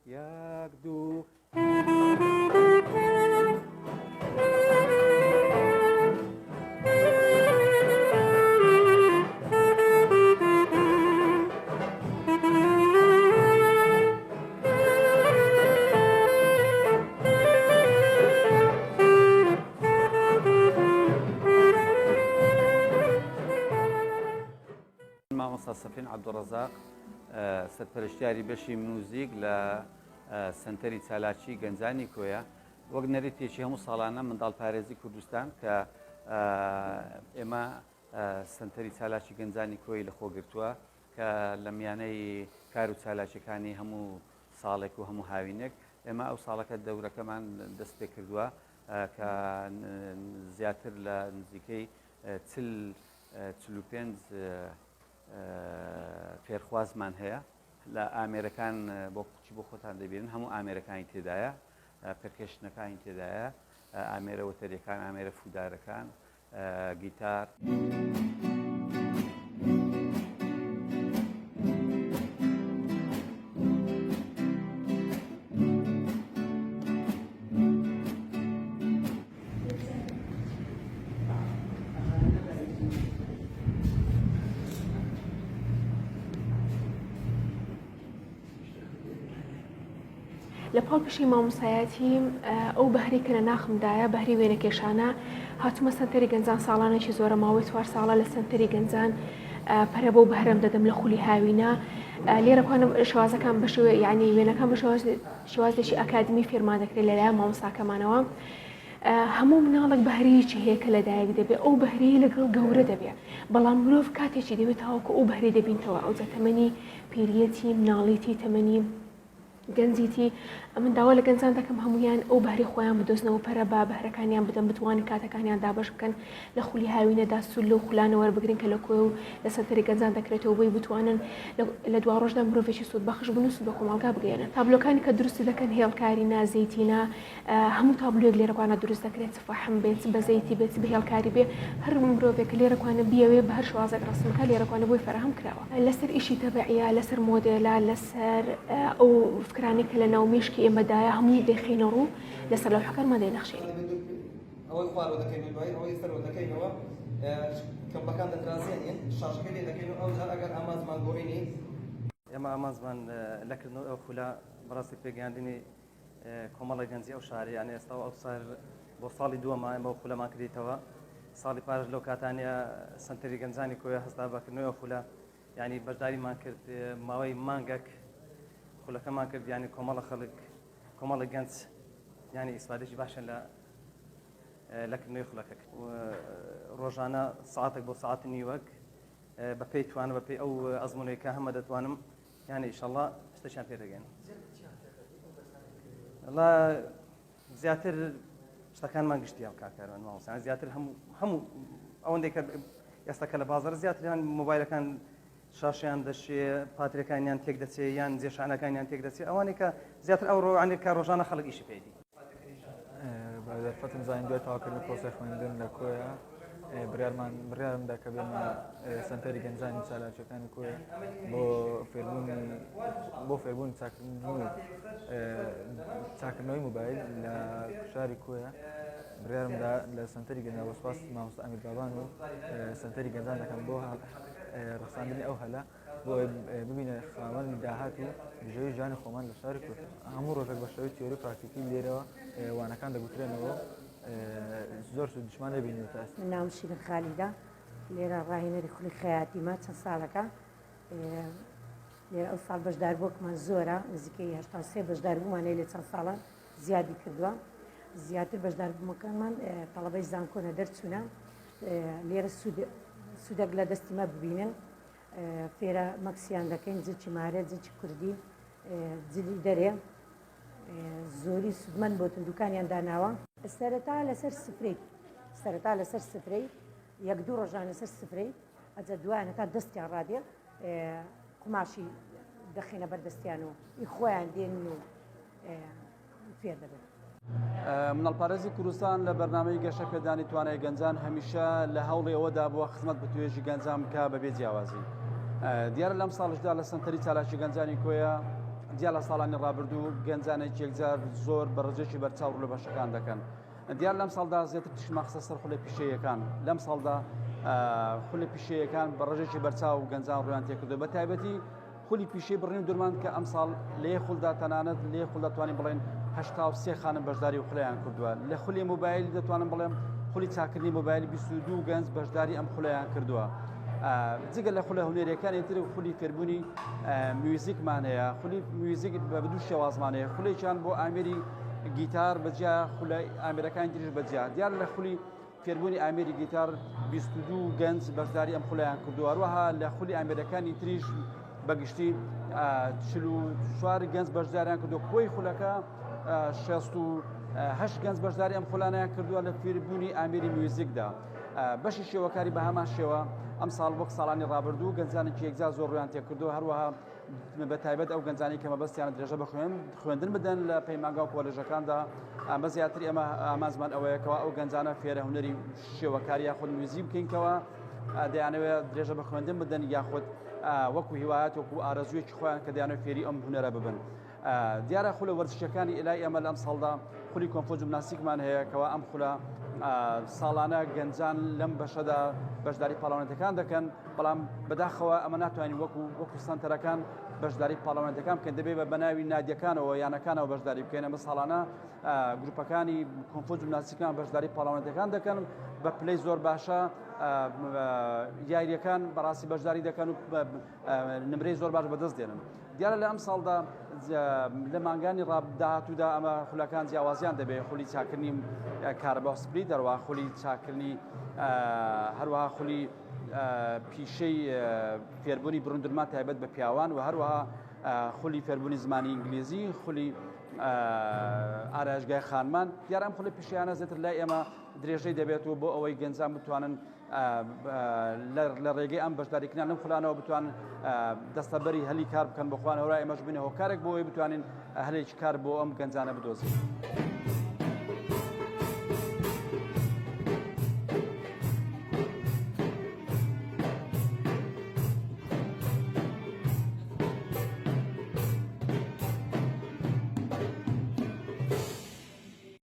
یەک دوو مامۆستا سەفین عەبدوڕەزاق سەرپەرشتیاری بەشی موزیک لە سنتەری چالاکی گەنجانی کۆیە وەک نەریتێکی هەموو ساڵانە منداڵپارێزی کوردستان کە ئێمە سنتەری چالاکی گەنجانی کۆی لەخۆگرتووە کە لە میانەی کار و چالاکیەکانی هەموو ساڵێک و هەموو هاوینێک ئێمە ئەو ساڵەکە دەورەکەمان دەست پێ کردووە کە زیاتر لە نزیکەی 45 فێرخوازمان هەیە لە ئامێرەکان بۆ خۆتان دەبێنن هەموو ئامێرەکانی تێدایە پێرکەشنەکانی تێدایە ئامێرە وەتەریەکان ئامێرە فودارەکان گیتار لە پاڵ پشی مامۆسایەتی ئەو بەهری کە لە ناخمدایە بەهری وێنەکێشانە هاتوومە سنتەری گەنجان ساڵانێکی زۆرە ماوەی 4 ساڵە لە سنتەری گەنجان پەرە بۆ بەهرەم دەدەم لە خولی هاوینە لێرە بخوانم شێوازەکان بەشێ یعنی وێنەکان بە شێوازێکی ئەکادمی فێرمان دەکرێت لەلایەن مامۆستاکەمانەوە هەموو مناڵک بەهرەیەکی هەیە کە لەدایک دەبێت ئەو بەهرەیە لەگەڵ گەورە دەبێت بەڵام مرۆڤ کاتێکی دەبێت تاوەکو ئەو بەهرەی دەبینتەوە ئەوجا تەمەنی پیریەتی مناڵیتی تەمەنی گەنجیتی من داوا لە گەنجان دەکەم هەمویان ئەو بەهری خۆیان بدۆزنەوە پەرە با بەهرەکانیان بدەن بتوانین کاتەکانیان دابش بکەن لە خولی هاوینەدا سول لەو خولانەوە وەربگرن کە لە کۆی و لە سەرتەری گەنجان دەکرێتەوە بۆی بتوانن لە دوا ڕۆژدا مرۆڤێکی سوود بەخش بن و سوود بە کۆمەڵگا بگەێنن تابلۆکانی کە دروستی دەکەن هێڵکاری نازەیتینە هەموو تابلۆیەک لێرەکوانە دروست دەکرێت فەحم بێت بەزەیتی بێت بە هێڵکاری بێ هەر مرۆڤێک لێرەکوانە بیاوێ بە هەر شوازێک ڕسمەکە لێرەکوانە بۆی فەرهەم کراوە لەسەر ئیشی تەبعیە لەسەر مۆدێلا لەسەر ئەو فکرانی کە لە ناو مێشکی ئێمەدایە هەموو دەخینە ڕوو لەسەر لەوحەکانمان دەینەخشێنین ئەوەی خوارەوە دەکەین دوای ئەوەی سەرەوە دەکەینەوە کەمپەکان دەدرازێنین شاشەکە لێ دەکەین و ئەو ئەگەر ئامانزمان بۆ عینی ئێمە ئامانزمان لەکردنەوە ئەو خولا بەڕاستی پێگەیاندنی کۆمەڵی گەنجی ئەو شاری یانە ئێستا ئەو سار بۆ ساڵی دووەمە ئێمە ئەو خولەمان کردیتەوە ساڵی پارش لەو کاتانە سنتەری گەنجانی کۆیە هەستا بەکردنەوەی ئەو خولا ینی بەشداریمان کرد ماوەی مانگەک خولەکەمان کرد ینی کۆمەڵە خەڵک کۆمەڵی گەنج ینی ئیسفادەی باشن لەکردنەوەی خولەکە ڕۆژانە ساعتێک بۆ ساعتی نیوەک بە پێی توانە بە پێی ئەو ئەزمونەیەکە هەمە دەتوانم ینی ئیشەڵڵا شتێکیان پێ دەگەین والله زیاتر شتەکانمان گشتیان کاکارمان ماوەسان زیاتر هەموو ئەوەندێک کە ئێستا کە لە بازاڕ زیاتریان مۆبایلەکان شاشیان دەشێ پاترەکانیان تێک دەچێت یان جێشانەکانیان تێک دەچێت ئەوانەی کە زیاتر ئەو ڕۆژانێ کە ڕۆژانە خەڵک ئیشی پێدی بەدەرفەتم زانین دوای تاواکردن پرۆسەی خوێندن لە کۆیە بڕیارمدا کە بێمە سنتەری گەنجانی چالاکیەکانی کۆیە بۆ فێربوونی چاکردنەوەی موبایل لە شاری کۆیە بڕیارمدا لە سنتەری گەنجان بۆ سوپاس مامۆستا ئەمیر بابان و سنتەری گەنجان دەکەم بۆ ڕخساندنی ئەو هەلا بۆ ببینە خاوەنی داهات و دژەوی ژیانی خۆمان لە شاری کورد هەموو ڕۆژێک بە شێوەی تیۆری پراکتیکی لێرەوە وانەکان دەگوترێنەوە زۆر دژمان دەبینێت تا من ناوم شیرین خالیدە لێرە ڕاهێنەری خولی خەیاتیمە چەند ساڵەکە لێرە ئەو ساڵ بەشداربووەکمان زۆرە نزیکەی 83 بەشداربوومانەیە لێ چەند ساڵە زیادی کردووە زیاتر بەشداربوومەکانمان تەڵەبەی زانکۆنە دەرچوونە لێرە سوودەک لە دەستیمە ببینن فێرە مەکسیان دەکەین جچی مارێ جچی کوردی جلی دەرێ زۆری سودمەند بۆتن دوکانیان داناوە سەرەتا لەسەر سفرەی یەک دوو ڕۆژان لەسەر سفرەی ئەجە دوایانە تا دەستیان ڕادێ قماشی دەخینە بەردەستیان و ئی خۆیان دێن و فێر دەبێت مناڵپارێزی کوردستان لە بەرنامەی گەشە پێدانی توانای گەنجان هەمیشە لە هەوڵی ئەوەدا بووە خزمەت بە توێژی گەنجان بکە بەبێ جیاوازی دیارە لەم ساڵشدا لە سنتەری چالاکی گەنجانی کۆیە دیال لە ساڵانی ڕابردوو گەنجانێکی یەکجار زۆر بە ڕێژێکی بەرچاو ڕوو لە بەشەکان دەکەن. دیار لەم ساڵدا زیاتر تشت مەخسەس سەر خولە پیشەیەکان لەم ساڵدا خولە پیشەیەکان بە ڕێژێکی بەرچاو گەنجان ڕویان تێکردو بە تایبەتی خولی پیشەی بڕین درمان کە ئەم ساڵ لێ خولدا تەنانەت لێ خول دەتوانین بڵێن 83 خانم بەشداری خولیان کردووە لە خولی موبایل دەتوانم بڵێم خولی چاکردنی موبایل 22 گەنج بەشداری ئەم خولیان کردووە. جگە لە خولە هونێریەکانی تر خولی فێربوونی میوزیکمان هەیە خولی میوزیک بە دوو شێوازمان هەیە خولێکیان بۆ ئامێری گیتار بەجیا خولای ئامێرەکانی تریش بەجیا دیار لە خولی فێربوونی ئامێری گیتار 22 گەنج بەشداری ئەم خولیان کردووە هەروەها لە خولی ئامێرەکانی تریش بەگشتی 44 گەنج بەشداریان کردو کۆی خولەکە 68 گەنج بەشداری ئەم خولانیان کردووە لە فێربوونی ئامێری میوزیکدا بەشی شێوەکاری بە هەمان شێوە ئەم ساڵ وەک ساڵانی ڕابردوو گەنجانێکی یەکجار زۆر ڕویان تێکردو هەروەها بە تایبەت ئەو گەنجانی کە مەبەستیان درێژە بە خوێندن بدەن لە پەیمانگا و کۆلێژەکاندا بە زیاتر ئێمە ئامانزمان ئەوەیەکەوە ئەو گەنجانە فێرە هونەری شێوەکاری یاخود میوزیک بکەینکەوە دەیانەوێت درێژە بە خوێندن بدەن یاخود وەکو هیوایەت وەکو ئارەزوویەکی خۆیان کە دەیانەوێت فێری ئەم هونەرە ببن. دیارە خولە وەرزشەکانی ئێلای ئەمە لەم ساڵدا خولی کۆمپۆ جیمناستیکمان هەیە کەەوە ئەم خولە ساڵانە گەنجان لەم بەشەدا بەشداری پاڵەوانێتەکان دەکەن بەڵام بەداخەوە ئەمە ناتوانین وەکو سنتەرەکان بەشداری پاڵەوانێتەکان بکەن دەبێت بە بەناوی نادیەکانەوە یانەکانەوە بەشداری بکەین ئەمە ساڵانە گروپەکانی کۆمپۆ جیمناستیکان بەشداری پاڵەوانێتەکان دەکەن بە پلەی زۆر باشە یاریەکان بەڕاستی بەشداری دەکەن و نمرەی زۆر باش بەدەست دێنن. دیارە لە ئەم ساڵدا لە مانگانی ڕابداهاتوودا ئەمە خولەکان جیاوازیان دەبێت خولی چاکردنی کاربە سپری دەڕوا خولی چاکردنی هەروەها خولی پیشەی فێربوونی بڕندرمان تایبەت بە پیاوان و هەروەها خولی فێربوونی زمانی ئینگلیزی خولی ئارایشگای خانمان دیارە ئەم خولی پیشیانە زیاتر لای ئێمە درێژەی دەبێتەوە بۆ ئەوەی گەنجان بتوانن لە ڕێگەی ئەم بەشداریکردن لەم خولانەوە بتوانن دەستەبەری هەلی کار بکەن بخوان هەورای ئێمەش بینە هۆکارێک بۆ ئەوەی بتوانین هەلێکی کار بۆ ئەم گەنجانە بدۆزین.